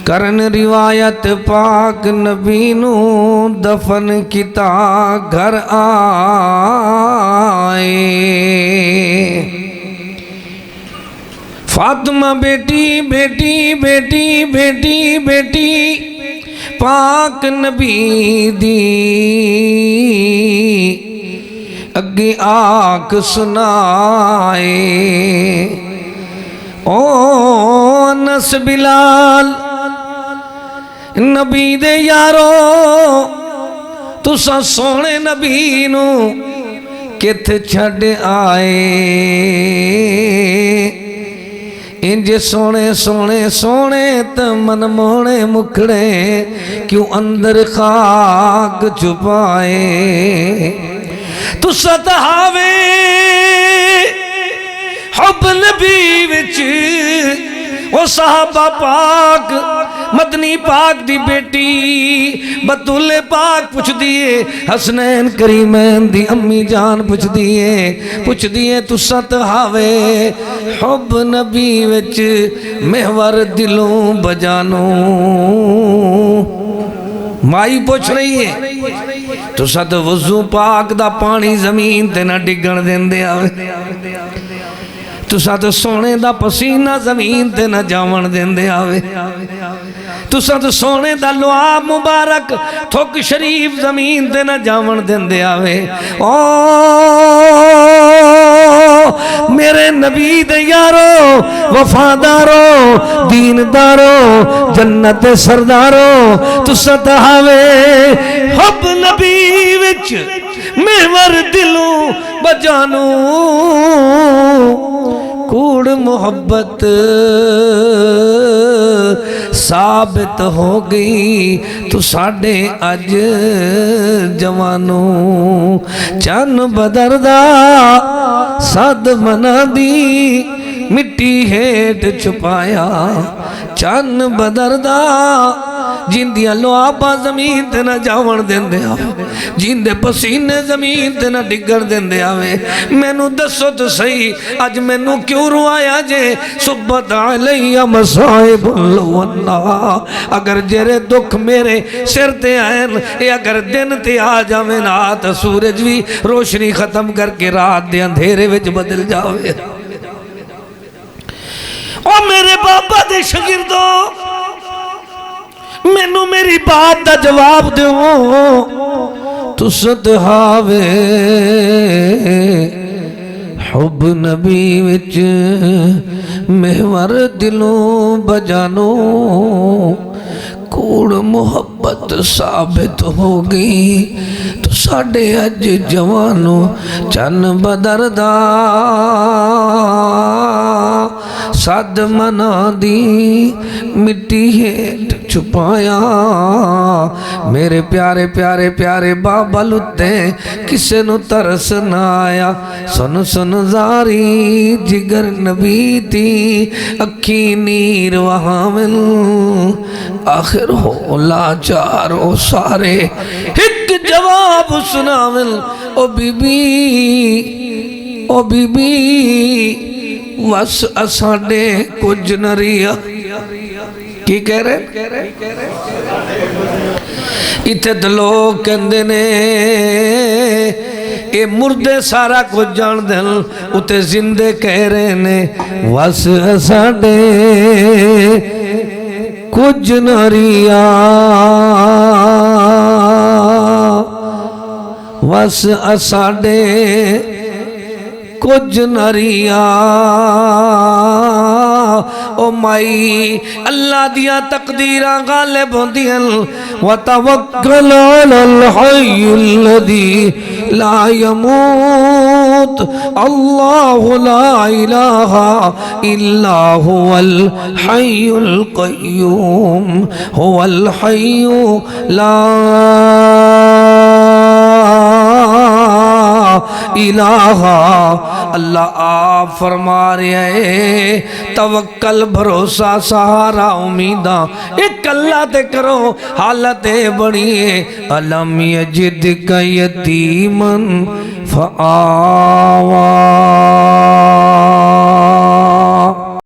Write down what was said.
کرن روایت پاک نبی نو دفن کیتا گھر آئے فاطمہ بیٹی بیٹی بیٹی بیٹی بیٹی پاک نبی دی اگے آکھ سنائے او انس بلال نبی دے یارو تسا سونے نبی نو کت چھڑ آئے انج سونے سونے سونے تمن مونے مکھڑے کیوں اندر خاک چھپائے تسا تہاوے حب نبی وچ او صحابہ پاک مدنی پاک دی بیٹی بطول پاک پوچھ دیئے حسنین کریمین دی امی جان پوچھ دیئے تو ست ہاوے حب نبی وچ محور دلوں بجانوں مائی پوچھ رہی ہے تو ست وضو پاک دا پانی زمین تے نہ ڈگن دین دے آوے تو ساتھ سونے دا پسینہ زمین تے نہ جاون دین دے آوے تو ساتھ سونے دا لعاب مبارک تھوک شریف زمین تے نہ جاون دین دے آوے او میرے نبی دے یارو وفادارو دیندارو جنت سردارو تو ساتھ ہاوے حب نبی وچ محور دلوں بجانوں کوڑ محبت ثابت ہو گئی تو ساڑھے اج جوانوں چن بدر دا صد منا دی مٹی ہیٹ چھپایا چن بدر دا جیندیاں لعاباں زمین تے نہ جاون دین دے آوے جیندے پسینے زمین تے نہ ڈگر دین دے آوے میں نو دسو تو صحیح اج میں نو کیوں روایا جے صبت علیہ مصائب اللہ اگر جرے دکھ میرے سر تے آئین اگر دن تے آ جاوے نا تا سورج بھی روشنی ختم کر کے رات دے اندھیرے وچ بدل جاوے او میرے بابا دے شاگردو مینو میری بات دا جواب دیو تو ستہاوے حب نبی وچ محور دلوں بجانو کوڑ محبت ثابت ہو گئی تو ساڑھے اج جوانو چن بدر دا صد منا دی مٹی ہیٹ چھپایا میرے پیارے پیارے پیارے بابا لتے کسے نو ترس نہ آیا سن سن زاری جگر نبی تھی اکھی نیر وہاں مل آخر ہو لاچار او سارے ایک جواب سنا مل او بی بی وس اساڑے کچھ نریا کی کہہ رہے اتھے دلوگ کہندے نے اے مردے سارا کچھ جان دل اتھے زندے کہہ رہے نے وس اساڑے کچھ نریا وس اساڑے کچھ نریا او مائی اللہ دیا تقدیرہ غالب ہوندیاں وَتَوَكَّلْ عَلَى الْحَيِّ الَّذِي لَا يَمُوتُ اللہ لا الہ الا هو الحی القیوم هو الحی لا الہ اللہ آپ فرما رہے ہیں توکل بھروسہ سہارا امیدہ ایک اللہ تے کرو حالت بڑھئے علم یجدک یتیمن فآوا